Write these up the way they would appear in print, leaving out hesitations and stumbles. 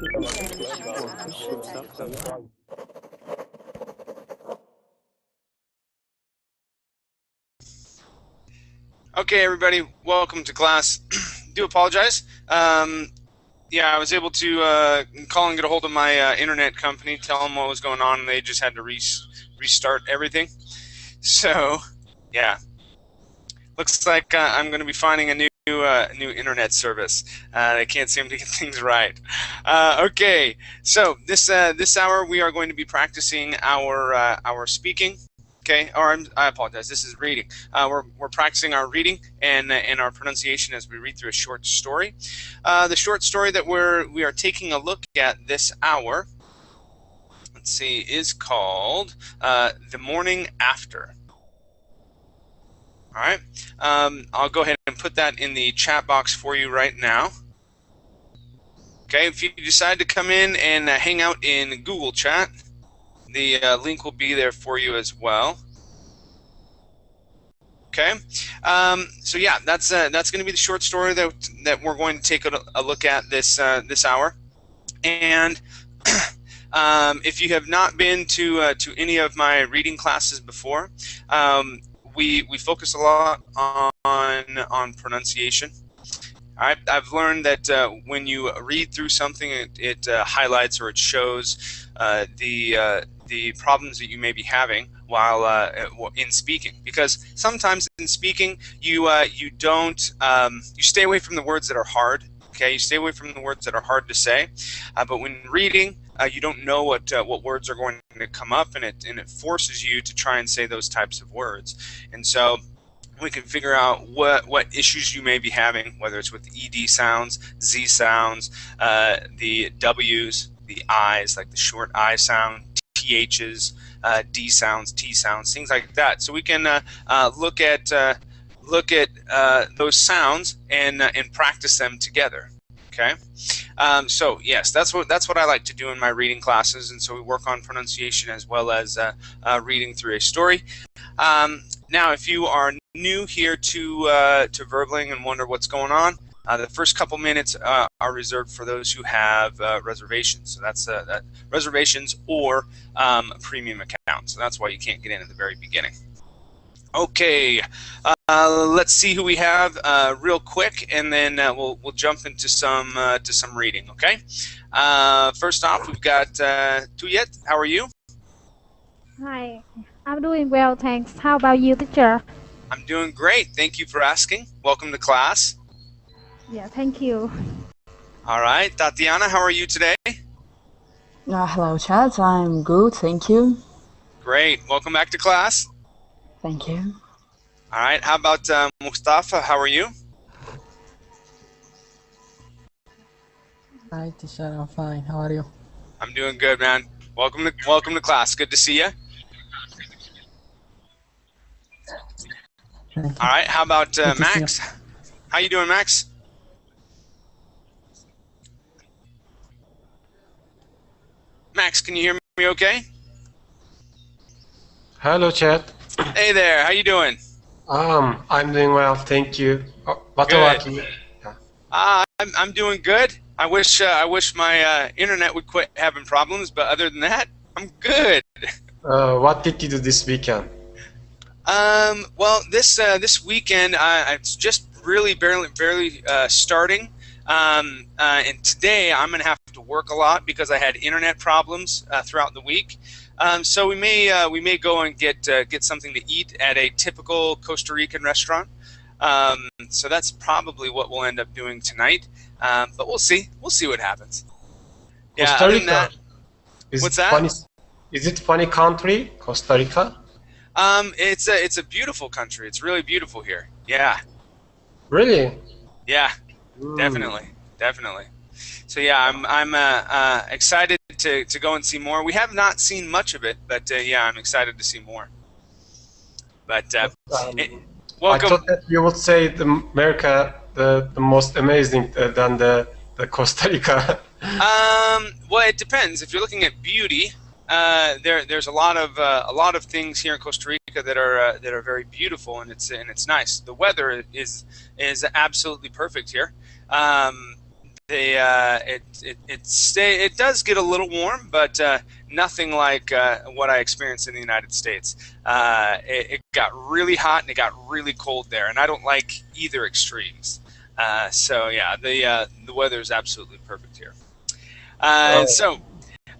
Okay, everybody, welcome to class. Do apologize. Yeah, I was able to call and get a hold of my internet company, tell them what was going on, and they just had to restart everything. So, yeah, looks like I'm going to be finding a new internet service. I can't seem to get things right. Okay, so this hour we are going to be practicing our speaking. Okay, or I apologize. This is reading. We're practicing our reading and our pronunciation as we read through a short story. The short story that we are taking a look at this hour, let's see, is called "The Morning After." All right. I'll go ahead and put that in the chat box for you right now. Okay, if you decide to come in and hang out in Google Chat, the link will be there for you as well. Okay, so yeah, that's going to be the short story that we're going to take a look at this hour. And if you have not been to any of my reading classes before, we focus a lot on pronunciation. I've learned that when you read through something, it highlights or it shows the problems that you may be having while in speaking, because sometimes in speaking you don't you stay away from the words that are hard. Okay, you stay away from the words that are hard to say, but when reading, you don't know what words are going to come up, and it forces you to try and say those types of words. And so we can figure out what issues you may be having, whether it's with ED sounds, Z sounds, the W's, the I's, like the short I sound, TH's, D sounds, T sounds, things like that. So we can look at those sounds and practice them together. Okay, so yes, that's what I like to do in my reading classes, and so we work on pronunciation as well as reading through a story. Now, if you are new here to Verbling and wonder what's going on, the first couple minutes are reserved for those who have reservations. So that's reservations or a premium account. So that's why you can't get in at the very beginning. Okay, let's see who we have real quick, and then we'll jump into some reading. Okay. First off, we've got Tuyet. How are you? Hi, I'm doing well, thanks. How about you, teacher? I'm doing great. Thank you for asking. Welcome to class. Yeah, thank you. All right, Tatiana, how are you today? Hello, Chad. I'm good, thank you. Great. Welcome back to class. Thank you. All right. How about Mustafa? How are you? Hi, teacher. I'm fine. How are you? I'm doing good, man. Welcome to class. Good to see you. All right. How about Max? How you doing, Max? Max, can you hear me okay? Hello, Chad. Hey there. How you doing? I'm doing well, thank you. What Good. about you? I'm doing good. I wish my internet would quit having problems, but other than that, I'm good. What did you do this weekend? Well, this weekend, it's just really barely starting. And today I'm gonna have to work a lot because I had internet problems throughout the week. So we may go and get something to eat at a typical Costa Rican restaurant. So that's probably what we'll end up doing tonight. But we'll see. We'll see what happens. Yeah. Costa Other Rica. than that, what's that? Funny, is it funny country, Costa Rica? It's a beautiful country. It's really beautiful here. Yeah. Really? Yeah. Definitely. So yeah, I'm excited to go and see more. We have not seen much of it, but yeah, I'm excited to see more. But welcome. I thought that you would say America the most amazing than the Costa Rica. Well, it depends. If you're looking at beauty, there's a lot of things here in Costa Rica that are very beautiful, and it's nice. The weather is absolutely perfect here. it does get a little warm, but nothing like what I experienced in the United States. It got really hot and it got really cold there, and I don't like either extremes. So yeah, the weather is absolutely perfect here. So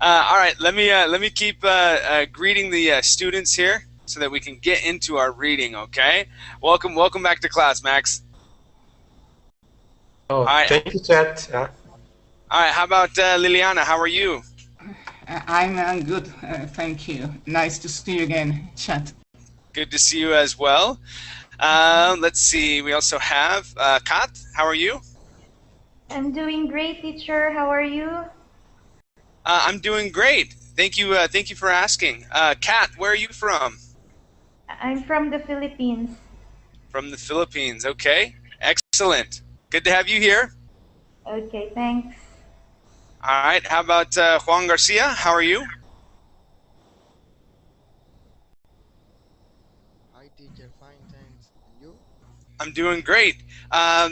all right, let me keep greeting the students here so that we can get into our reading. Okay, welcome back to class, Max. Oh, right. thank you, Chad. Yeah. All right, how about Liliana? How are you? I'm good, thank you. Nice to see you again, Chat. Good to see you as well. Let's see. We also have Kat. How are you? I'm doing great, teacher. How are you? I'm doing great. Thank you. Thank you for asking. Kat, where are you from? I'm from the Philippines. From the Philippines. Okay. Excellent. Good to have you here. Okay, thanks. All right. How about Juan Garcia? How are you? Hi teacher, fine, thanks. And you? I'm doing great. Now,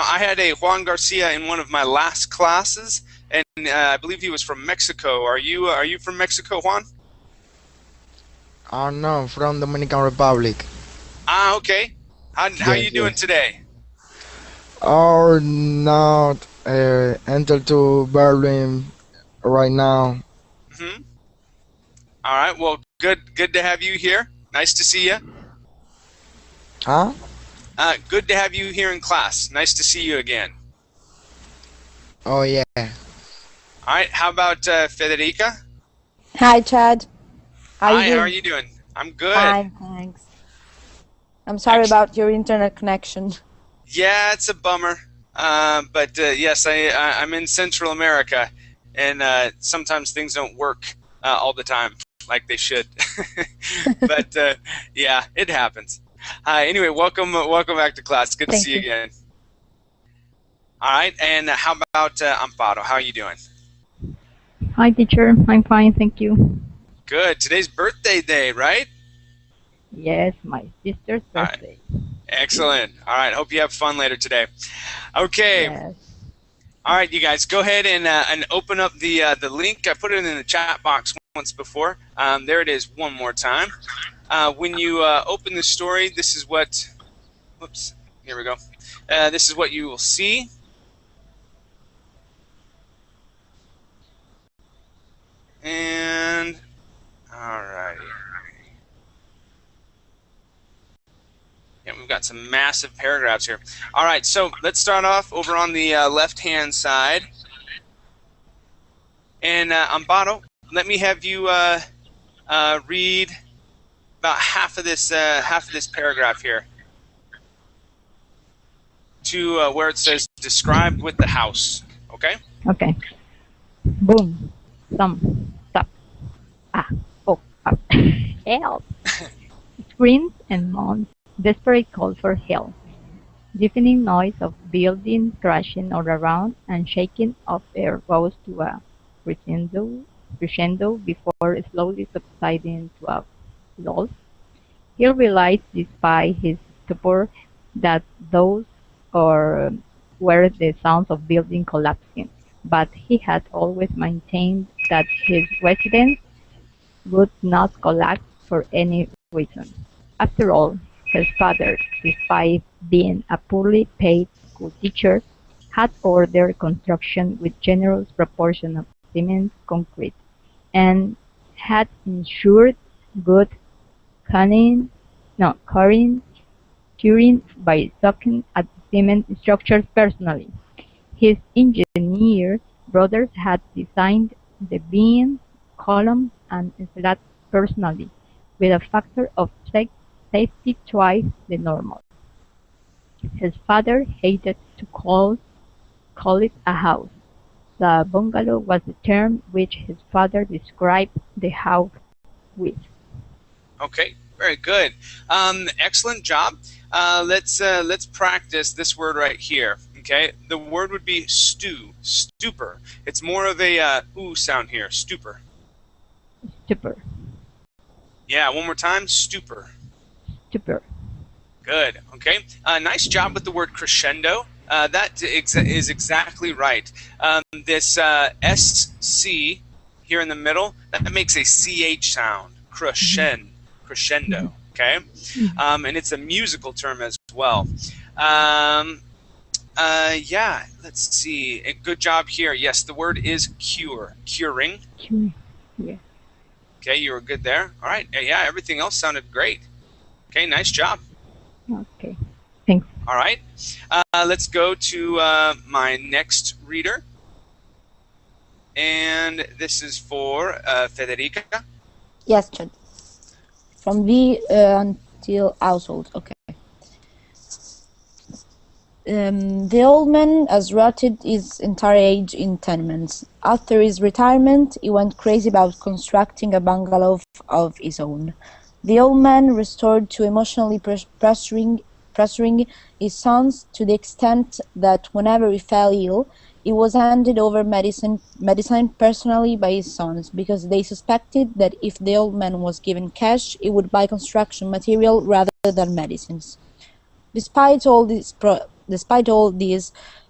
I had a Juan Garcia in one of my last classes, and I believe he was from Mexico. Are you from Mexico, Juan? Oh no, from Dominican Republic. Ah, okay. How are you Yes, doing yes. today? Or not enter to Berlin right now. Mm-hmm. All right. Well, good to have you here. Nice to see you. Huh? Good to have you here in class. Nice to see you again. Oh yeah. All right. How about Federica? Hi, Chad. Hi. How are you doing? I'm good. Fine, thanks. I'm sorry about your internet connection. Yeah, it's a bummer. But yes, I'm in Central America, and sometimes things don't work all the time like they should. But yeah, it happens. Anyway, welcome back to class. Good to see you again. All right, and how about Amparo? How are you doing? Hi, teacher. I'm fine, thank you. Good. Today's birthday day, right? Yes, my sister's birthday. Excellent. All right. Hope you have fun later today. Okay. Yes. All right, you guys, go ahead and open up the link. I put it in the chat box once before. There it is one more time. When you open the story, this is what. Whoops. Here we go. This is what you will see. And all right. Yeah, we've got some massive paragraphs here. All right, so let's start off over on the left-hand side. And Amparo, let me have you read about half of this paragraph here to where it says "described with the house." Okay. Okay. Boom. Stop. Oh, help! Screams and moans. Desperate call for help. Deafening noise of buildings crashing all around and shaking of air rose to a crescendo before slowly subsiding to a lull. He realized, despite his stupor, that those were the sounds of buildings collapsing, but he had always maintained that his residence would not collapse for any reason. After all, his father, despite being a poorly paid schoolteacher, had ordered construction with generous proportion of cement concrete, and had ensured good curing by looking at cement structures personally. His engineer brothers had designed the beams, columns, and slats personally, with a factor of safety twice the normal. His father hated to call it a house. The bungalow was the term which his father described the house with. Okay, very good. Excellent job. Let's practice this word right here. Okay, the word would be stupor. It's more of a ooh sound here. Stupor. Stupor. Yeah, one more time. Stupor. Stupor. Good. Okay. Nice job with the word crescendo. That is exactly right. This SC here in the middle, that makes a CH sound, crescendo, okay? And it's a musical term as well. Yeah, let's see. A good job here. Yes, the word is cure, curing. Yeah. Okay, you were good there. All right. Yeah, everything else sounded great. Okay, nice job. Okay. Thanks. All right. Let's go to my next reader. And this is for Federica. Yes, Chad. From the until household. Okay. The old man has rotted his entire age in tenements. After his retirement, he went crazy about constructing a bungalow of his own. The old man restored to emotionally pressuring his sons to the extent that whenever he fell ill, he was handed over medicine personally by his sons, because they suspected that if the old man was given cash, he would buy construction material rather than medicines. Despite all this,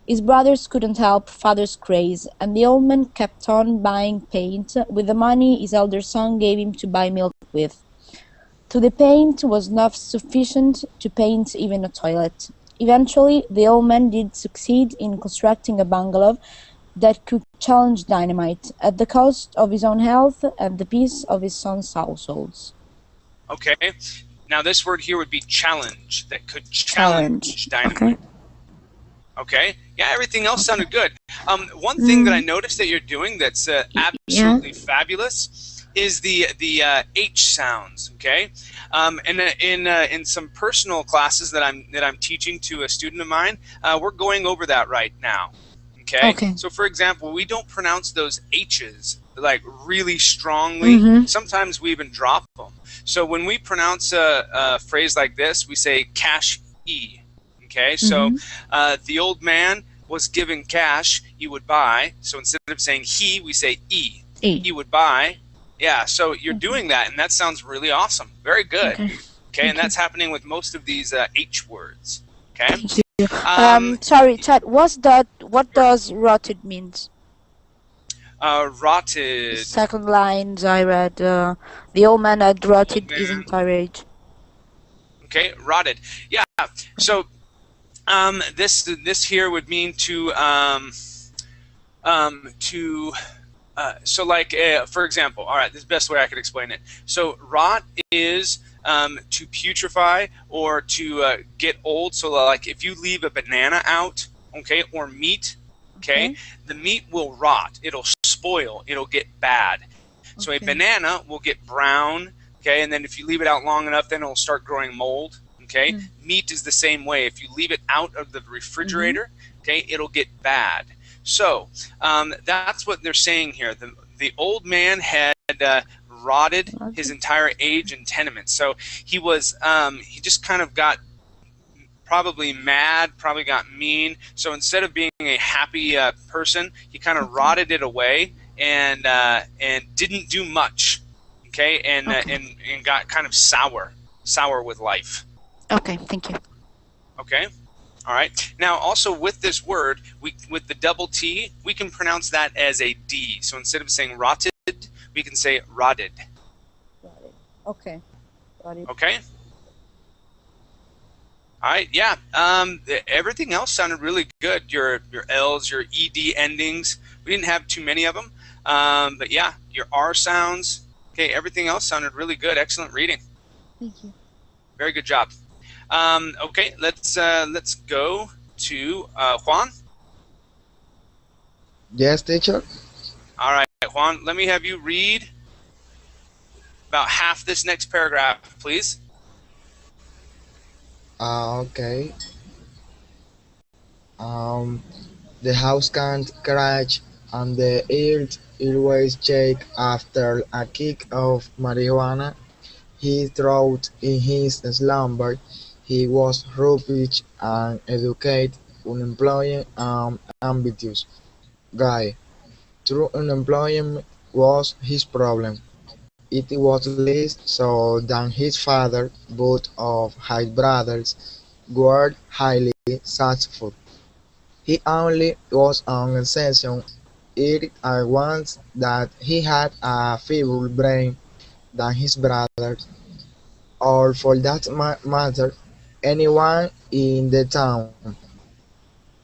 his brothers couldn't help father's craze, and the old man kept on buying paint with the money his elder son gave him to buy milk with. To the paint was not sufficient to paint even a toilet. Eventually, the old man did succeed in constructing a bungalow that could challenge dynamite, at the cost of his own health and the peace of his sons' households. Okay. Now this word here would be challenge, that could challenge dynamite. Okay. Okay. Yeah, everything else sounded good. One thing that I noticed that you're doing that's absolutely fabulous is the H sounds. Okay. And in some personal classes that I'm teaching to a student of mine, we're going over that right now. Okay. So for example, we don't pronounce those H's like really strongly. Sometimes we even drop them. So when we pronounce a phrase like this, we say cash E. Okay, so the old man was given cash, he would buy. So instead of saying he, we say E. He would buy. Yeah, so you're doing that, and that sounds really awesome. Very good. Okay, and that's happening with most of these H words. Okay. Sorry, Chad. What does rotted means? Rotted. Second lines I read. The old man had rotted his entire age. Okay, rotted. Yeah. So this here would mean so like for example, all right, this is the best way I could explain it. So rot is to putrefy or to get old. So like if you leave a banana out, okay, or meat, okay, the meat will rot. It'll spoil. It'll get bad. So a banana will get brown, okay, and then if you leave it out long enough, then it'll start growing mold. Okay, meat is the same way. If you leave it out of the refrigerator, okay, it'll get bad. So that's what they're saying here. The old man had rotted his entire age in tenements. So he was he just kind of got probably mad, probably got mean. So instead of being a happy person, he kind of rotted it away and didn't do much. Okay, and got kind of sour with life. Okay, thank you. Okay. All right. Now, also with this word, with the double T, we can pronounce that as a D. So instead of saying rotted, we can say rotted. Okay. Got it. Okay. All right. Yeah. Everything else sounded really good. Your L's, your ED endings. We didn't have too many of them. But yeah, your R sounds. Okay. Everything else sounded really good. Excellent reading. Thank you. Very good job. Okay, let's go to Juan. Yes, teacher. All right, Juan, let me have you read about half this next paragraph, please. Okay. The house can't crash and the earth always shake after a kick of marijuana. He thought in his slumber he was rubbish and educated, unemployed and ambitious guy. True unemployment was his problem. It was less so than his father. Both of his brothers were highly successful. He only was on session it at once that he had a feeble brain than his brothers, or for that matter, anyone in the town.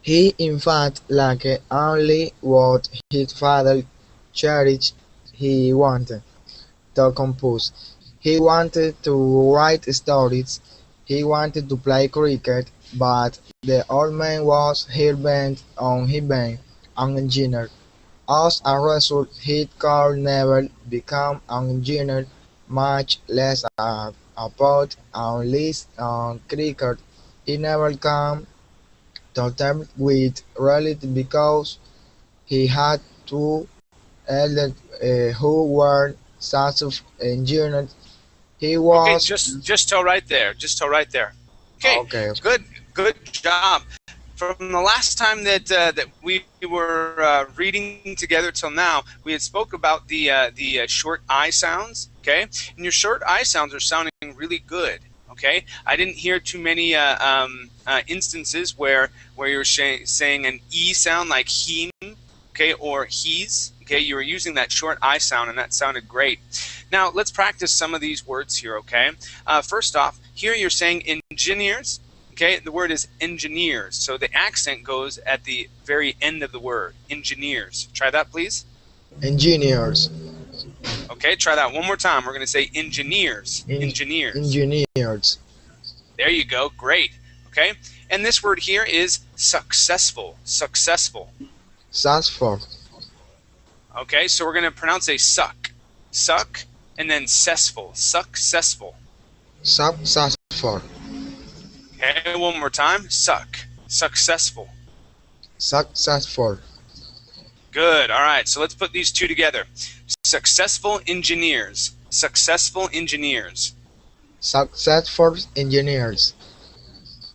He in fact lacked only what his father cherished: he wanted to compose, he wanted to write stories, he wanted to play cricket, but the old man was hell-bent on being an engineer. As a result, he could never become an engineer, much less a poet, and least on cricket. He never came to terms with reality because he had two elders who were sons of engineers. He Okay, was just till right there. Just till right there. Okay, okay. good job. From the last time that we were reading together till now, we had spoke about the short I sounds. Okay, and your short I sounds are sounding really good. Okay, I didn't hear too many instances where you're saying an E sound like him, okay, or he's. Okay, you were using that short I sound, and that sounded great. Now let's practice some of these words here. Okay, first off, here you're saying engineers. Okay, the word is engineers, so the accent goes at the very end of the word. Engineers. Try that, please. Engineers. Okay, try that one more time. We're going to say engineers. Engineers. Engineers. There you go. Great. Okay, and this word here is successful. Successful. Successful. Okay, so we're going to pronounce a suck. Suck, and then cessful. Successful. Successful. Okay, one more time. Suck. Successful. Successful. Good. All right, so let's put these two together. Successful engineers. Successful engineers. Successful engineers.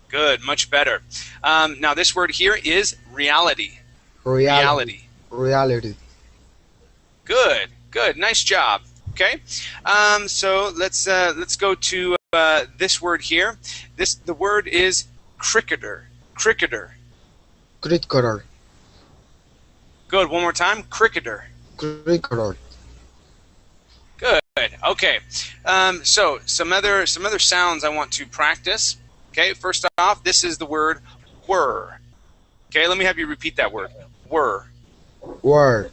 Good. Much better. Now this word here is reality. Reality. Reality. Good. Good. Nice job. Okay. So let's go to this word here. The word is cricketer. Cricketer. Cricketer. Good. One more time. Cricketer. Cricketer. Good. Okay. So some other sounds I want to practice. Okay. First off, this is the word whir. Okay. Let me have you repeat that word. Whir. Word.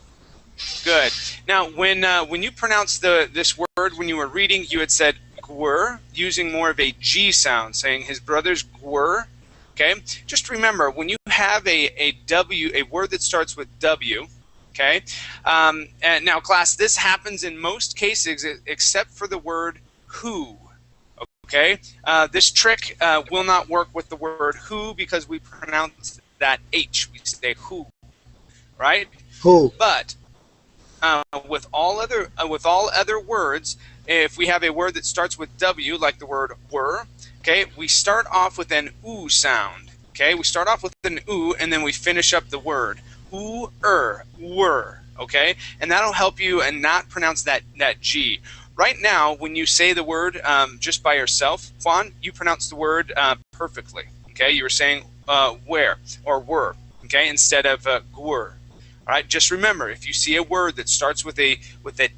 Good. Now, when you pronounced this word when you were reading, you had said gwr, using more of a G sound, saying his brother's gwr. Okay. Just remember, when you have a word that starts with W. Okay. And now, class, this happens in most cases except for the word who. Okay. This trick will not work with the word who because we pronounce that H. We say who. Right. Who. But with all other words, if we have a word that starts with W, like the word were, okay, we start off with an oo sound. Okay, we start off with an oo, and then we finish up the word oo were. Okay, and that'll help you and not pronounce that G. Right now, when you say the word just by yourself, Juan, you pronounce the word perfectly. Okay, you were saying where or were. Okay, instead of gwere. All right, just remember, if you see a word that starts with a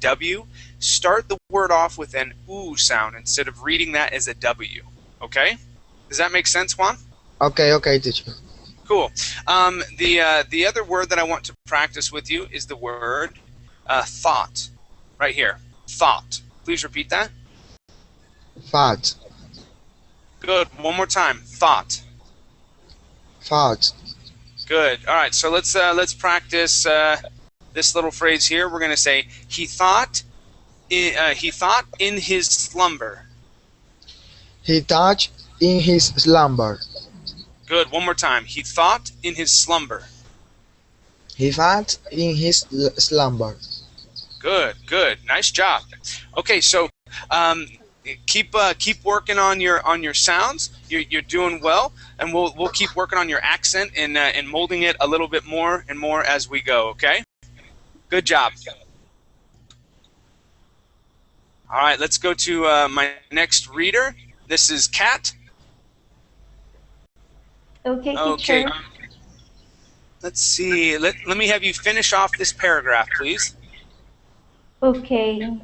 W, start the word off with an oo sound instead of reading that as a W. Okay? Does that make sense, Juan? Okay, teacher. Cool. The other word that I want to practice with you is the word thought. Right here. Thought. Please repeat that. Thought. Good. One more time. Thought. Thought. Good. All right. So let's practice this little phrase here. We're going to say he thought in his slumber. He thought in his slumber. Good. One more time. He thought in his slumber. He thought in his slumber. Good. Good. Nice job. Okay. So keep working on your sounds. You're doing well, and we'll keep working on your accent and molding it a little bit more and more as we go. Okay. Good job. All right. Let's go to my next reader. This is Kat. Okay, Okay. teacher. let's see. Let me have you finish off this paragraph, please. Okay.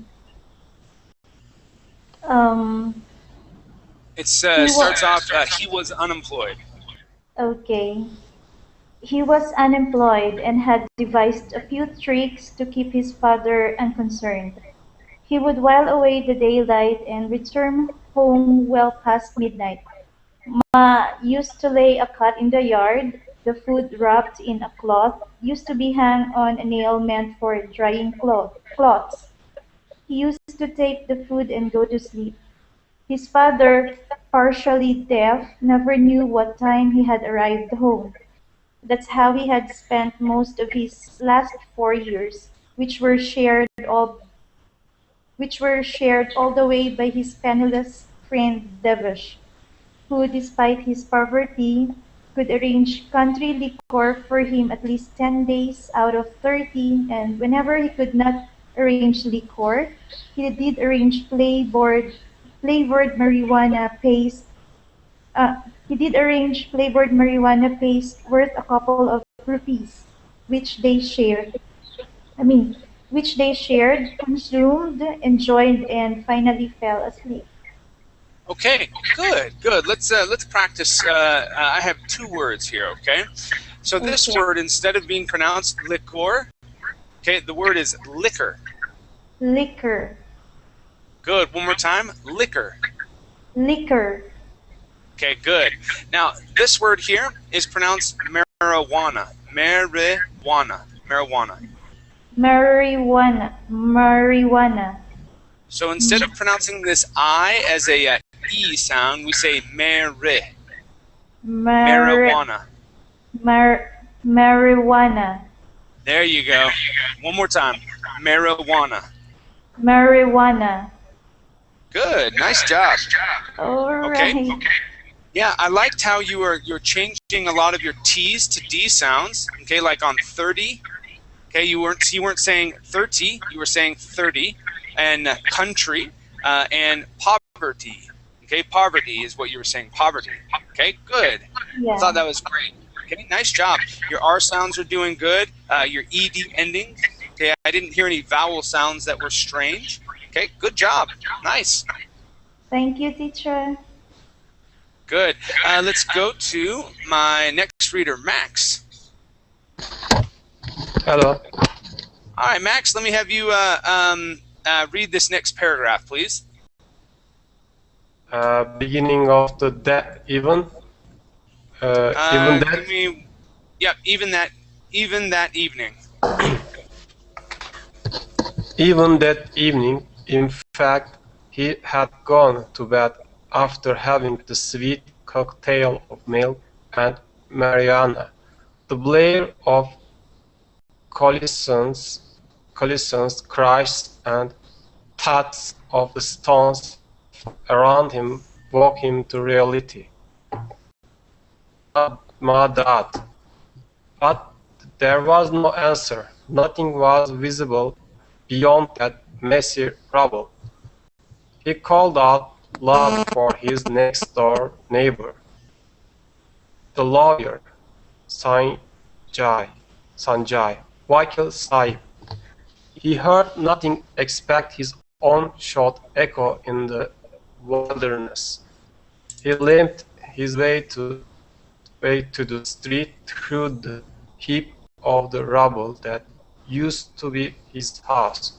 Um, It he starts was off, he was unemployed. okay. He was unemployed and had devised a few tricks to keep his father unconcerned. He would while away the daylight and return home well past midnight. Ma used to lay a cot in the yard. The food wrapped in a cloth used to be hung on a nail meant for drying cloths. He used to take the food and go to sleep. His father, partially deaf, never knew what time he had arrived home. That's how he had spent most of his last 4 years, which were shared all the way by his penniless friend Devesh, who, despite his poverty, could arrange country liquor for him at least 10 days out of 30, and whenever he could not arrange liquor, he did arrange flavored marijuana paste. He did arrange flavored marijuana paste worth a couple of rupees, which they shared. I mean, which they shared, consumed, enjoyed, and finally fell asleep. Okay, good. Let's practice. I have 2 words here. Okay, so this Okay. word, instead of being pronounced liquor, okay, the word is liquor. Liquor, Good. One more time. Liquor. liquor, Okay, good. Now, this word here is pronounced marijuana. Marijuana. Marijuana. marijuana, marijuana, So instead of pronouncing this I as a E sound, we say mari. mar, Marijuana. marijuana, There you go. One more time. Marijuana. marijuana. Good. Nice job. All Okay. right. Yeah, I liked how you're changing a lot of your T's to D sounds. Okay, like on 30. Okay, you weren't saying 30, you were saying 30, and country, and poverty. Okay, poverty is what you were saying. Poverty. Okay, good. I thought that Yeah. was great. Okay, nice job. Your R sounds are doing good. Your ED endings. Okay, I didn't hear any vowel sounds that were strange. Okay, good job. Nice. Thank you, teacher. Good. Let's go to my next reader, Max. Hello. All right, Max, let me have you read this next paragraph, please. Beginning of the even. Even that. Give me, yep, even that evening. Even that evening, in fact, he had gone to bed after having the sweet cocktail of milk and marijuana. The blare of collisions, crashes, and thuds of the stones around him woke him to reality. My dad. But there was no answer. Nothing was visible beyond that messy rubble. He called out loud for his next-door neighbor, the lawyer, Sanjay, Vakil Sahib. He heard nothing except his own short echo in the wilderness. He limped his way to the street through the heap of the rubble that used to be his house.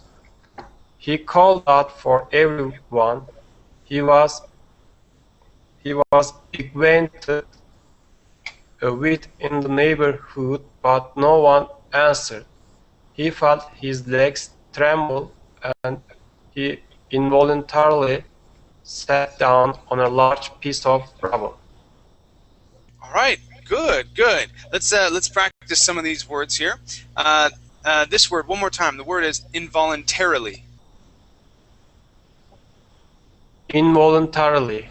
He called out for everyone he was acquainted with in the neighborhood, but no one answered. He felt his legs tremble, and he involuntarily sat down on a large piece of rubble. All right, good. Let's practice some of these words here. This word one more time. The word is involuntarily. Involuntarily.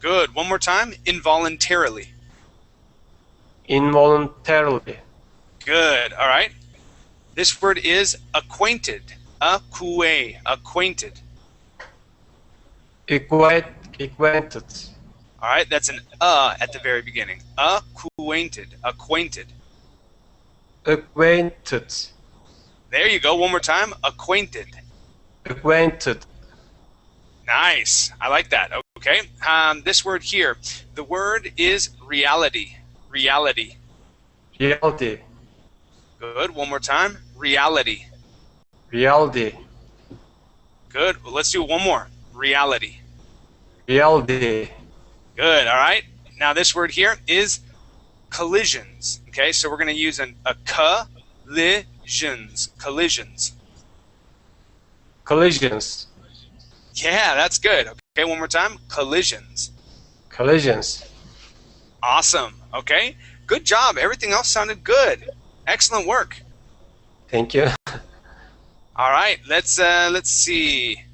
Good. One more time. Involuntarily. Involuntarily. Good. All right. This word is acquainted. Acquainted. Acquainted. All right. That's an at the very beginning. Acquainted. Acquainted. There you go. One more time. Acquainted. Acquainted. Nice. I like that. Okay. This word here. The word is reality. Reality. Reality. Good. One more time. Reality. Reality. Good. Well, let's do one more. Reality. Reality. Good. All right. Now this word here is collisions. Okay. So we're going to use a collisions. Collisions. Collisions. Yeah, that's good. Okay. One more time. Collisions. Collisions. Awesome. Okay. Good job. Everything else sounded good. Excellent work. Thank you. All right. Let's see.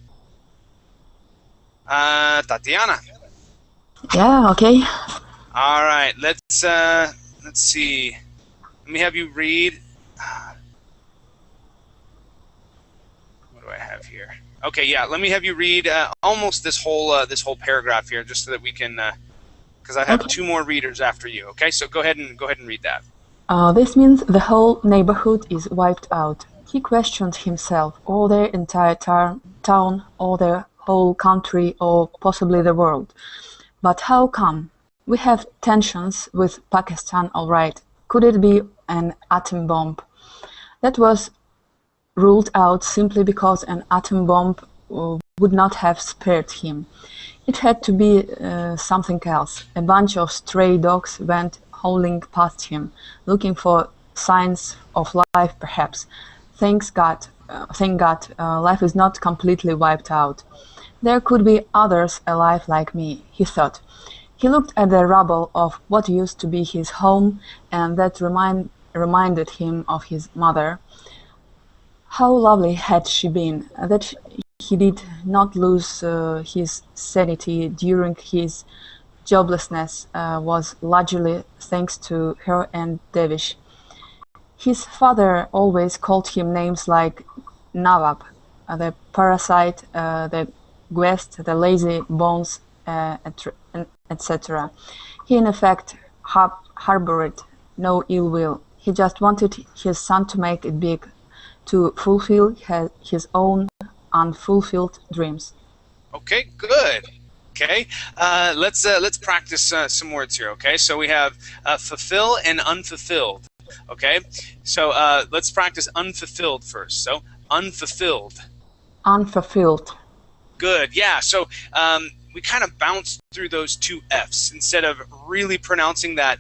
Tatiana. Yeah, okay. All right. Let's see. Let me have you read. What do I have here? Okay. Yeah. Let me have you read almost this whole paragraph here, just so that we can. Because I have Okay. two more readers after you. Okay. So go ahead and read that. This means the whole neighborhood is wiped out. He questioned himself, or their entire town, or their whole country, or possibly the world. But how come? We have tensions with Pakistan, all right. Could it be an atom bomb? That was ruled out simply because an atom bomb would not have spared him. It had to be something else. A bunch of stray dogs went howling past him, looking for signs of life, perhaps. Thank God, life is not completely wiped out. There could be others alive like me, he thought. He looked at the rubble of what used to be his home, and that reminded him of his mother. How lovely had she been, that he did not lose his sanity during his joblessness was largely thanks to her and Devish. His father always called him names like Nawab, the parasite, the guest, the lazy bones, etc. He in effect harbored no ill will. He just wanted his son to make it big, to fulfill his own unfulfilled dreams. Okay, good. Okay, let's practice some words here. Okay, so we have fulfill and unfulfilled. Okay, so let's practice unfulfilled first. So unfulfilled. Unfulfilled. Good. Yeah. So we kind of bounce through those two F's instead of really pronouncing that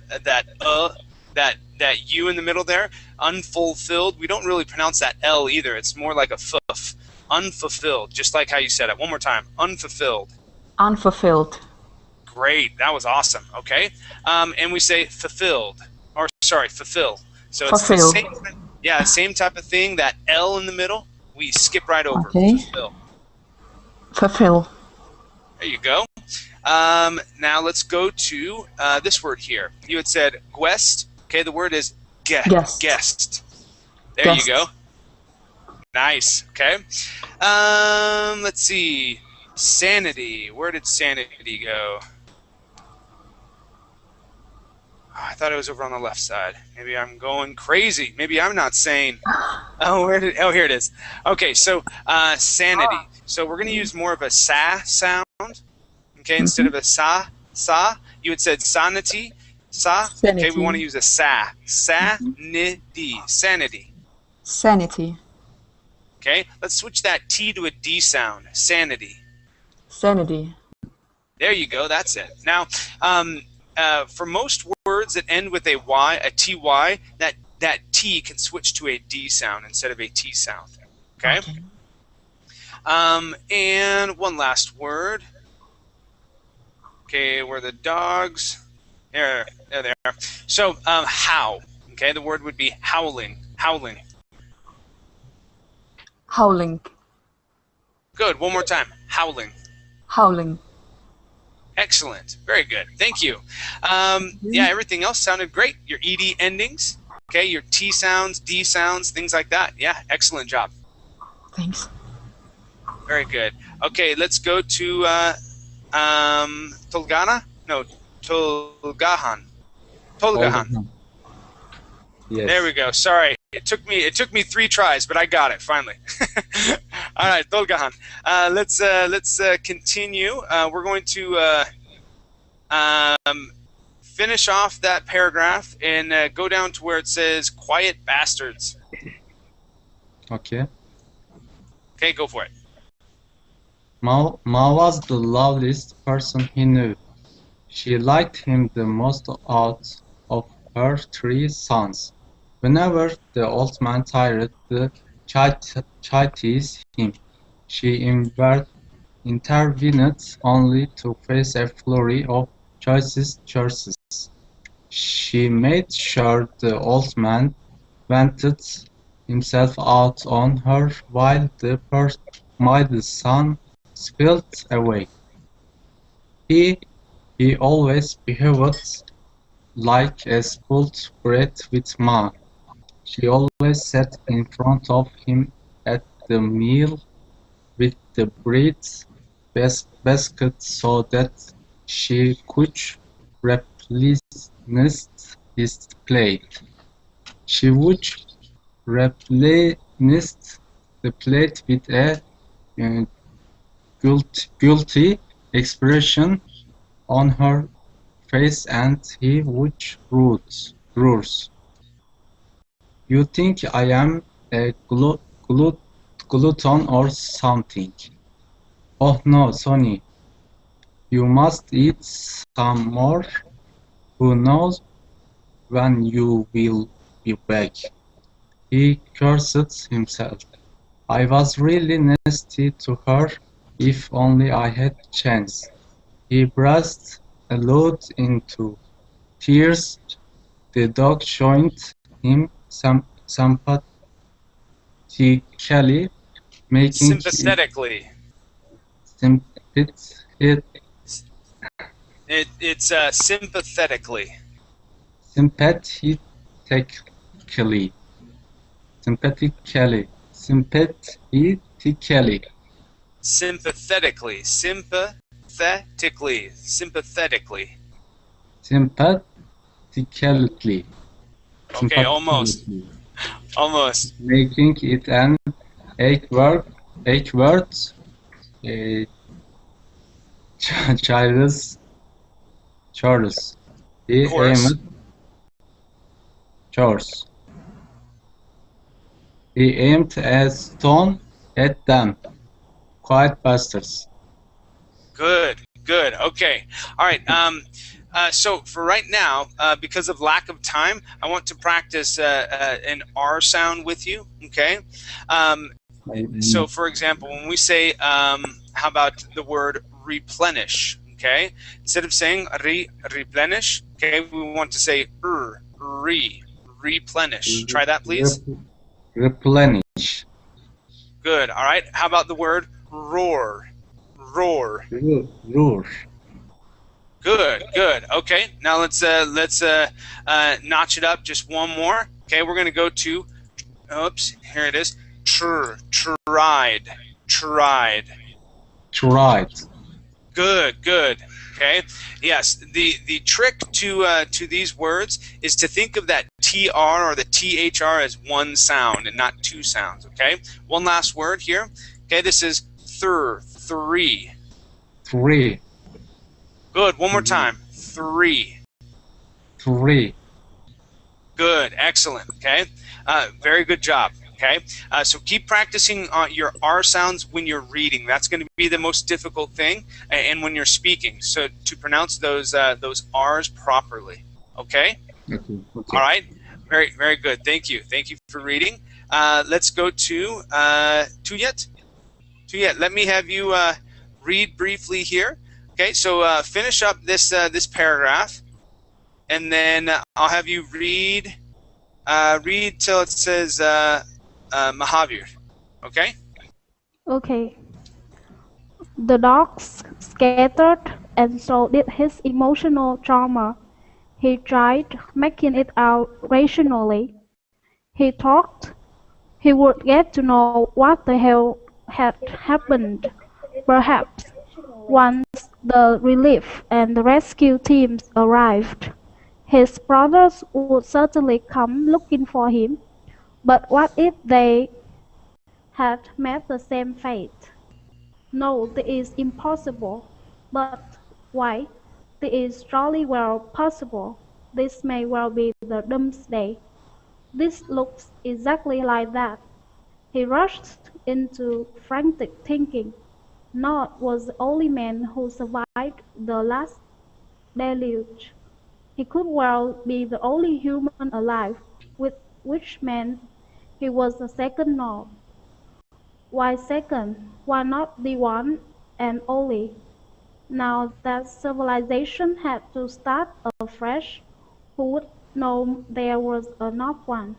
U in the middle there. Unfulfilled. We don't really pronounce that L either. It's more like a f. Unfulfilled. Just like how you said it. One more time. Unfulfilled. Unfulfilled. Great. That was awesome. Okay. And we say fulfilled. Or sorry, fulfill. So it's Fulfill. the same type of thing. That L in the middle, we skip right over. Okay. Fulfill. Fulfill. There you go. Now let's go to this word here. You had said guest. Okay, the word is Guest. Guest. There Guest. you go. Nice. Okay. Let's see. Sanity. Where did sanity go? Oh, I thought it was over on the left side. Maybe I'm going crazy. Maybe I'm not sane. Here it is. Okay, so sanity. So we're going to use more of a sa sound. Okay, instead of a sa. You had said sanity. Sa. Sanity. Okay, we want to use a sa. Sanity. Sanity. Sanity. Okay, let's switch that T to a D sound. Sanity. Sanity. There you go. That's it. Now, for most words that end with a Y, a TY, that T can switch to a D sound instead of a T sound. Okay? And one last word. Okay, where are the dogs? There they are. So, how. Okay, the word would be howling. Howling. Howling. Good. One more time. Howling. Howling. Excellent. Very good. Thank you. Yeah, everything else sounded great. Your ED endings, okay, your T sounds, D sounds, things like that. Yeah, excellent job. Thanks. Very good. Okay, let's go to Tolgana? No, Tolgahan. Tolgahan. Yes. There we go. Sorry, it took me 3 tries, but I got it finally. All right, Dolgahan. Let's continue. We're going to finish off that paragraph and go down to where it says "quiet bastards." Okay. Okay, go for it. Ma was the loveliest person he knew. She liked him the most out of her 3 sons. Whenever the old man tired the chastised him, she intervened only to face a flurry of choicest choices. She made sure the old man vented himself out on her while the mighty son spilled away. He always behaved like a spoiled brat with Ma. She always sat in front of him at the meal with the bread basket so that she could replenish his plate. She would replenish the plate with a guilty expression on her face and he would roars. You think I am a glutton or something? Oh no, Sonny, you must eat some more. Who knows when you will be back? He cursed himself. I was really nasty to her. If only I had a chance. He burst aloud into tears. The dog joined him sympathetically, making Sympathetically. It's Sympathetically. Sympathetically. Sympathetically. Sympathetically. Sympathetically. Sympathetically. Sympathetically. Sympathetically. Okay, almost. Almost. Making it an egg word. Charles. He aimed Charles. He aimed a stone at them. Quiet bastards. Good. Okay. All right. So for right now, because of lack of time, I want to practice an R sound with you. Okay. So for example, when we say, how about the word replenish? Okay. Instead of saying replenish, okay, we want to say replenish. Try that, please. Replenish. Good. All right. How about the word roar? Roar. Good. Okay. Now let's notch it up just one more. Okay, we're gonna go to, oops, here it is. Tried. Good. Okay. Yes. The trick to these words is to think of that TR or the THR as one sound and not 2 sounds. Okay. One last word here. Okay. This is three. Good. One more time. Three. Good. Excellent. Okay. Very good job. Okay. So keep practicing your R sounds when you're reading. That's going to be the most difficult thing, and when you're speaking. So to pronounce those R's properly. Okay. Okay. All right. Very good. Thank you for reading. Let's go to Tuyet. Let me have you read briefly here. Okay, so finish up this paragraph, and then I'll have you read till it says Mahavir. Okay? Okay. The dogs scattered, and so did his emotional trauma. He tried making it out rationally. He thought he would get to know what the hell had happened. Perhaps once the relief and the rescue teams arrived, His brothers would certainly come looking for him, but what if they had met the same fate? No, this is impossible. But why? This is jolly well possible. This may well be the doomsday. This looks exactly like that. He rushed into frantic thinking. Noah was the only man who survived the last deluge. He could well be the only human alive, with which meant he was the second Noah. Why second? Why not the one and only? Now that civilization had to start afresh, who would know there was a Noah one?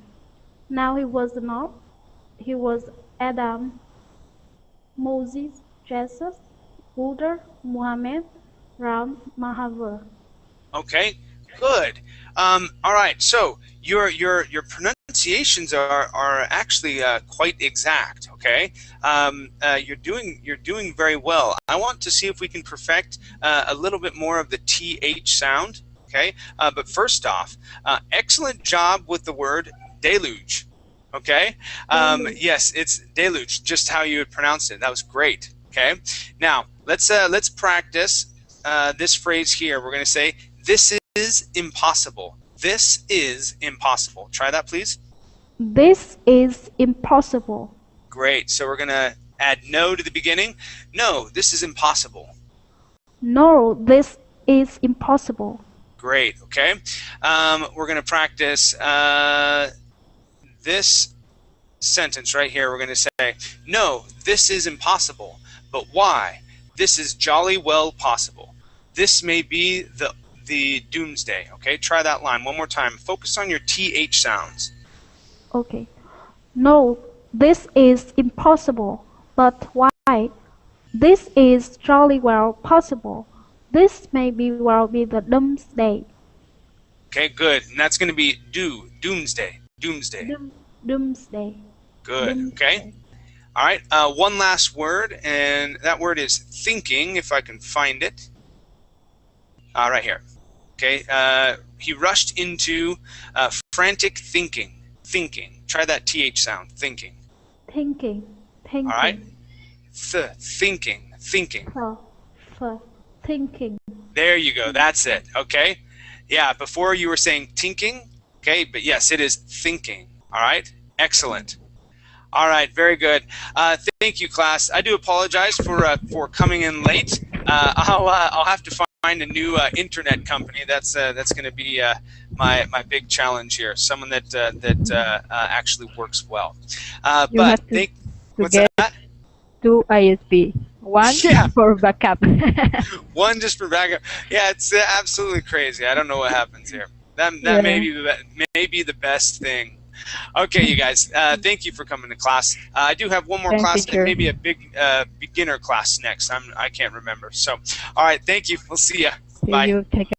Now he was not. He was Adam, Moses, Jesus, Buddha, Muhammad, Ram, Mahavar. Okay, good. All right, so your pronunciations are actually quite exact. Okay, you're doing very well. I want to see if we can perfect a little bit more of the th sound. Okay, but first off, excellent job with the word deluge. Okay, yes, it's deluge, just how you would pronounce it. That was great. Okay, now let's practice this phrase here. We're going to say, this is impossible. This is impossible. Try that, please. This is impossible. Great. So we're going to add no to the beginning. No, this is impossible. No, this is impossible. Great. Okay. We're going to practice this sentence right here. We're going to say, no, this is impossible. But why? This is jolly well possible. This may be the doomsday. Okay, try that line one more time. Focus on your th sounds. Okay. No, this is impossible. But why? This is jolly well possible. This may be well be the doomsday. Okay, good. And that's going to be doomsday. Doomsday. Doomsday. Good. Doomsday. Okay. All right. One last word, and that word is thinking. If I can find it. Right here. Okay. He rushed into frantic thinking. Thinking. Try that th sound. Thinking. Thinking. Thinking. All right. Thinking. Thinking. Thinking. There you go. That's it. Okay. Yeah. Before you were saying tinking. Okay. But yes, it is thinking. All right. Excellent. All right. Very good. Thank you, class. I do apologize for coming in late. I'll have to find a new internet company. That's going to be my big challenge here. Someone that actually works well. You have to what's get that? 2 ISP. One for backup. One just for backup. Yeah, it's absolutely crazy. I don't know what happens here. That may be the best thing. Okay, you guys. Thank you for coming to class. I do have one more class and maybe a big beginner class next. I can't remember. So, all right. Thank you. We'll see you. Bye. Take